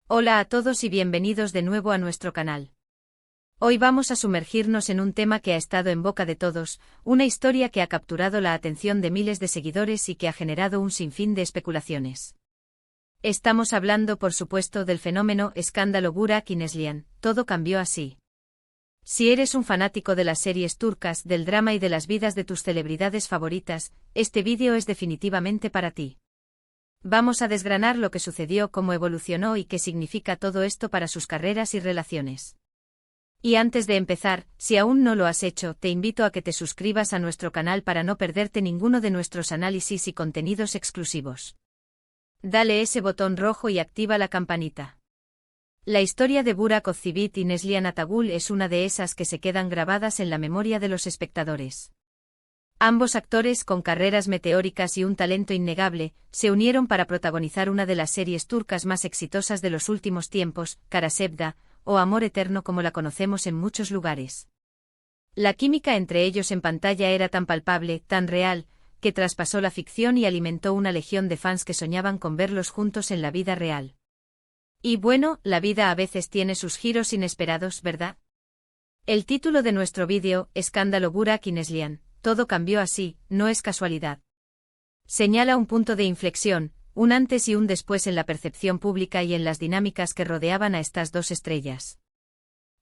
Hola a todos y bienvenidos de nuevo a nuestro canal. Hoy vamos a sumergirnos en un tema que ha estado en boca de todos, una historia que ha capturado la atención de miles de seguidores y que ha generado un sinfín de especulaciones. Estamos hablando, por supuesto, del fenómeno escándalo Burak y Neslihan. Todo cambió así. Si eres un fanático de las series turcas, del drama y de las vidas de tus celebridades favoritas, este vídeo es definitivamente para ti. Vamos a desgranar lo que sucedió, cómo evolucionó y qué significa todo esto para sus carreras y relaciones. Y antes de empezar, si aún no lo has hecho, te invito a que te suscribas a nuestro canal para no perderte ninguno de nuestros análisis y contenidos exclusivos. Dale ese botón rojo y activa la campanita. La historia de Burak Özçivit y Neslihan Atagül es una de esas que se quedan grabadas en la memoria de los espectadores. Ambos actores, con carreras meteóricas y un talento innegable, se unieron para protagonizar una de las series turcas más exitosas de los últimos tiempos, Kara Sevda, o Amor Eterno como la conocemos en muchos lugares. La química entre ellos en pantalla era tan palpable, tan real, que traspasó la ficción y alimentó una legión de fans que soñaban con verlos juntos en la vida real. Y bueno, la vida a veces tiene sus giros inesperados, ¿verdad? El título de nuestro vídeo, Escándalo Burak y Neslihan. Todo cambió así, no es casualidad. Señala un punto de inflexión, un antes y un después en la percepción pública y en las dinámicas que rodeaban a estas dos estrellas.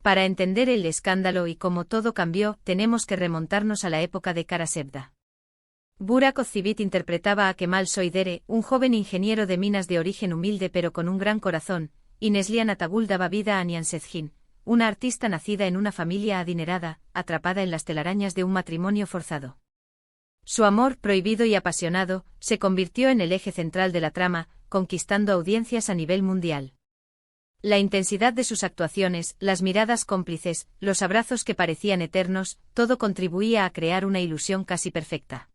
Para entender el escándalo y cómo todo cambió, tenemos que remontarnos a la época de Kara Sevda. Burak Özçivit interpretaba a Kemal Soydere, un joven ingeniero de minas de origen humilde pero con un gran corazón, y Neslihan Atagül daba vida a Nihan Sezgin, una artista nacida en una familia adinerada, atrapada en las telarañas de un matrimonio forzado. Su amor, prohibido y apasionado, se convirtió en el eje central de la trama, conquistando audiencias a nivel mundial. La intensidad de sus actuaciones, las miradas cómplices, los abrazos que parecían eternos, todo contribuía a crear una ilusión casi perfecta.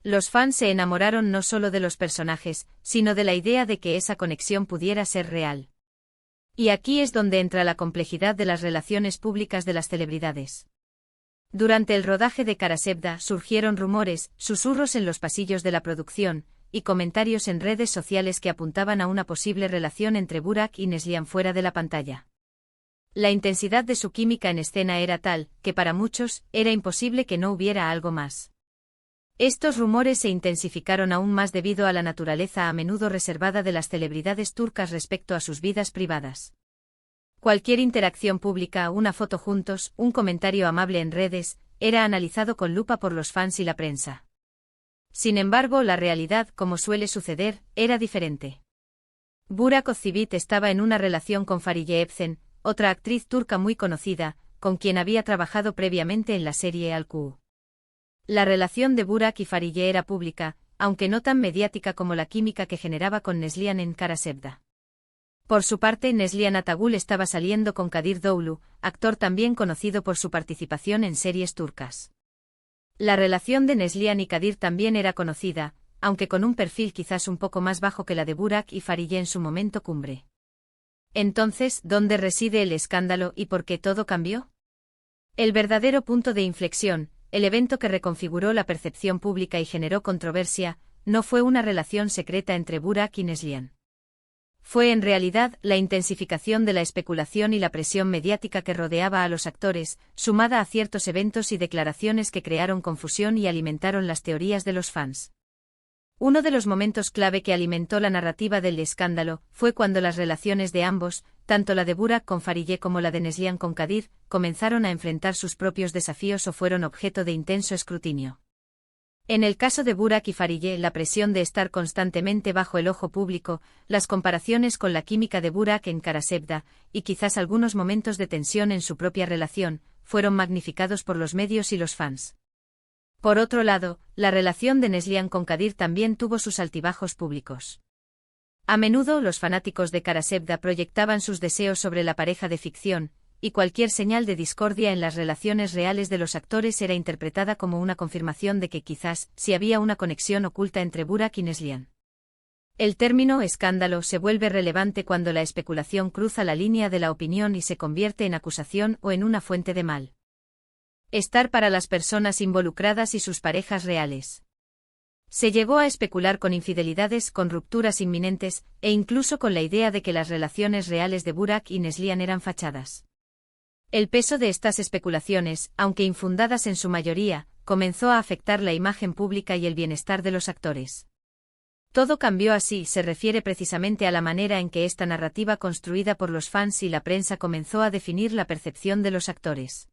Los fans se enamoraron no solo de los personajes, sino de la idea de que esa conexión pudiera ser real. Y aquí es donde entra la complejidad de las relaciones públicas de las celebridades. Durante el rodaje de Kara Sevda surgieron rumores, susurros en los pasillos de la producción, y comentarios en redes sociales que apuntaban a una posible relación entre Burak y Neslihan fuera de la pantalla. La intensidad de su química en escena era tal, que para muchos, era imposible que no hubiera algo más. Estos rumores se intensificaron aún más debido a la naturaleza a menudo reservada de las celebridades turcas respecto a sus vidas privadas. Cualquier interacción pública, una foto juntos, un comentario amable en redes, era analizado con lupa por los fans y la prensa. Sin embargo, la realidad, como suele suceder, era diferente. Burak Özçivit estaba en una relación con Fariye Evcen, otra actriz turca muy conocida, con quien había trabajado previamente en la serie Al-Ku. La relación de Burak y Fariye era pública, aunque no tan mediática como la química que generaba con Neslihan en Kara Sevda. Por su parte, Neslihan Atagül estaba saliendo con Kadir Doğulu, actor también conocido por su participación en series turcas. La relación de Neslihan y Kadir también era conocida, aunque con un perfil quizás un poco más bajo que la de Burak y Fariye en su momento cumbre. Entonces, ¿dónde reside el escándalo y por qué todo cambió? El verdadero punto de inflexión, el evento que reconfiguró la percepción pública y generó controversia, no fue una relación secreta entre Burak y Neslihan. Fue en realidad la intensificación de la especulación y la presión mediática que rodeaba a los actores, sumada a ciertos eventos y declaraciones que crearon confusión y alimentaron las teorías de los fans. Uno de los momentos clave que alimentó la narrativa del escándalo fue cuando las relaciones de ambos, tanto la de Burak con Fariye como la de Neslihan con Kadir, comenzaron a enfrentar sus propios desafíos o fueron objeto de intenso escrutinio. En el caso de Burak y Fariye, la presión de estar constantemente bajo el ojo público, las comparaciones con la química de Burak en Kara Sevda, y quizás algunos momentos de tensión en su propia relación, fueron magnificados por los medios y los fans. Por otro lado, la relación de Neslihan con Kadir también tuvo sus altibajos públicos. A menudo los fanáticos de Kara Sevda proyectaban sus deseos sobre la pareja de ficción, y cualquier señal de discordia en las relaciones reales de los actores era interpretada como una confirmación de que quizás sí había una conexión oculta entre Burak y Neslihan. El término escándalo se vuelve relevante cuando la especulación cruza la línea de la opinión y se convierte en acusación o en una fuente de mal. Estar para las personas involucradas y sus parejas reales. Se llegó a especular con infidelidades, con rupturas inminentes, e incluso con la idea de que las relaciones reales de Burak y Neslihan eran fachadas. El peso de estas especulaciones, aunque infundadas en su mayoría, comenzó a afectar la imagen pública y el bienestar de los actores. Todo cambió así, se refiere precisamente a la manera en que esta narrativa construida por los fans y la prensa comenzó a definir la percepción de los actores.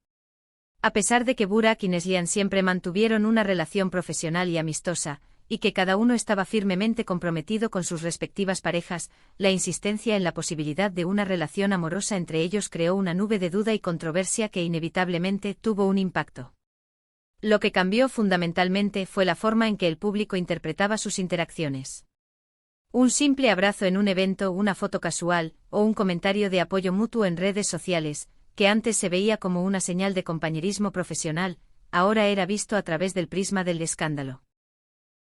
A pesar de que Burak y Neslihan siempre mantuvieron una relación profesional y amistosa, y que cada uno estaba firmemente comprometido con sus respectivas parejas, la insistencia en la posibilidad de una relación amorosa entre ellos creó una nube de duda y controversia que inevitablemente tuvo un impacto. Lo que cambió fundamentalmente fue la forma en que el público interpretaba sus interacciones. Un simple abrazo en un evento, una foto casual, o un comentario de apoyo mutuo en redes sociales, que antes se veía como una señal de compañerismo profesional, ahora era visto a través del prisma del escándalo.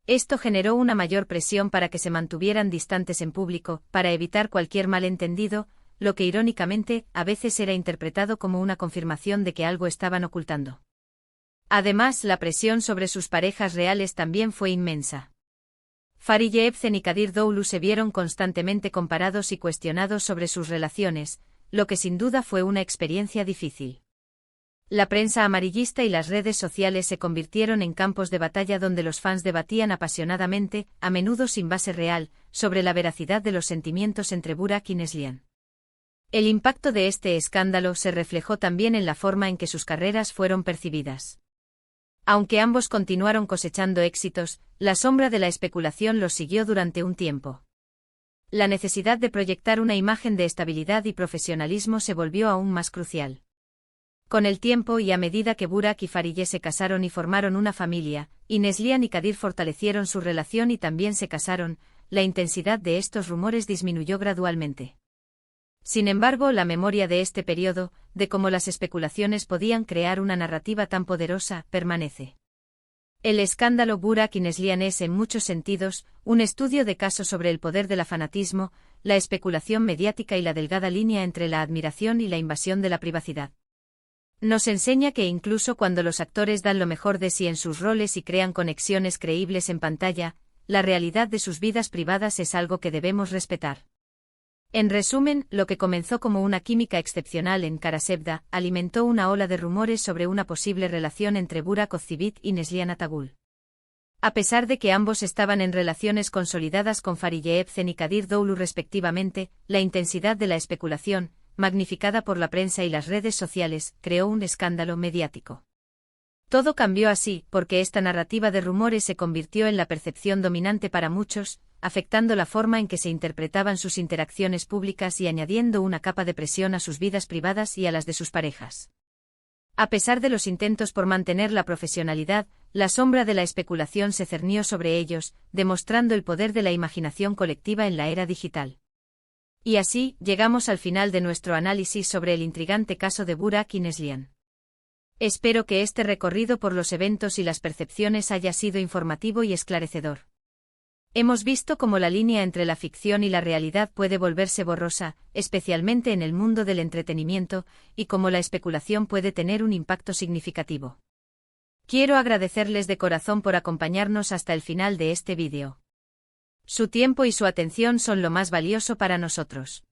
Esto generó una mayor presión para que se mantuvieran distantes en público, para evitar cualquier malentendido, lo que irónicamente a veces era interpretado como una confirmación de que algo estaban ocultando. Además, la presión sobre sus parejas reales también fue inmensa. Fariye Evcen y Kadir Doğulu se vieron constantemente comparados y cuestionados sobre sus relaciones, lo que sin duda fue una experiencia difícil. La prensa amarillista y las redes sociales se convirtieron en campos de batalla donde los fans debatían apasionadamente, a menudo sin base real, sobre la veracidad de los sentimientos entre Burak y Neslihan. El impacto de este escándalo se reflejó también en la forma en que sus carreras fueron percibidas. Aunque ambos continuaron cosechando éxitos, la sombra de la especulación los siguió durante un tiempo. La necesidad de proyectar una imagen de estabilidad y profesionalismo se volvió aún más crucial. Con el tiempo y a medida que Burak y Fariye se casaron y formaron una familia, y Neslihan y Kadir fortalecieron su relación y también se casaron, la intensidad de estos rumores disminuyó gradualmente. Sin embargo, la memoria de este periodo, de cómo las especulaciones podían crear una narrativa tan poderosa, permanece. El escándalo Burak y Neslihan es, en muchos sentidos, un estudio de caso sobre el poder del fanatismo, la especulación mediática y la delgada línea entre la admiración y la invasión de la privacidad. Nos enseña que incluso cuando los actores dan lo mejor de sí en sus roles y crean conexiones creíbles en pantalla, la realidad de sus vidas privadas es algo que debemos respetar. En resumen, lo que comenzó como una química excepcional en Kara Sevda, alimentó una ola de rumores sobre una posible relación entre Burak Özçivit y Neslihan Atagül. A pesar de que ambos estaban en relaciones consolidadas con Fariye Evcen y Kadir Doğulu respectivamente, la intensidad de la especulación, magnificada por la prensa y las redes sociales, creó un escándalo mediático. Todo cambió así, porque esta narrativa de rumores se convirtió en la percepción dominante para muchos, afectando la forma en que se interpretaban sus interacciones públicas y añadiendo una capa de presión a sus vidas privadas y a las de sus parejas. A pesar de los intentos por mantener la profesionalidad, la sombra de la especulación se cernió sobre ellos, demostrando el poder de la imaginación colectiva en la era digital. Y así, llegamos al final de nuestro análisis sobre el intrigante caso de Burak y Neslihan. Espero que este recorrido por los eventos y las percepciones haya sido informativo y esclarecedor. Hemos visto cómo la línea entre la ficción y la realidad puede volverse borrosa, especialmente en el mundo del entretenimiento, y cómo la especulación puede tener un impacto significativo. Quiero agradecerles de corazón por acompañarnos hasta el final de este vídeo. Su tiempo y su atención son lo más valioso para nosotros.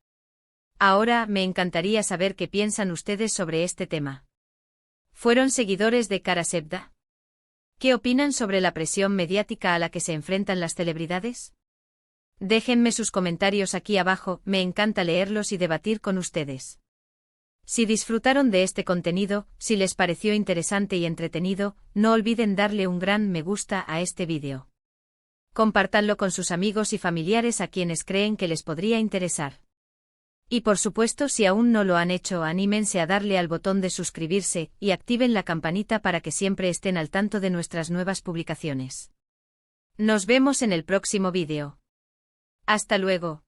Ahora, me encantaría saber qué piensan ustedes sobre este tema. ¿Fueron seguidores de Kara Sevda? ¿Qué opinan sobre la presión mediática a la que se enfrentan las celebridades? Déjenme sus comentarios aquí abajo, me encanta leerlos y debatir con ustedes. Si disfrutaron de este contenido, si les pareció interesante y entretenido, no olviden darle un gran me gusta a este vídeo. Compártanlo con sus amigos y familiares a quienes creen que les podría interesar. Y por supuesto, si aún no lo han hecho, anímense a darle al botón de suscribirse y activen la campanita para que siempre estén al tanto de nuestras nuevas publicaciones. Nos vemos en el próximo vídeo. Hasta luego.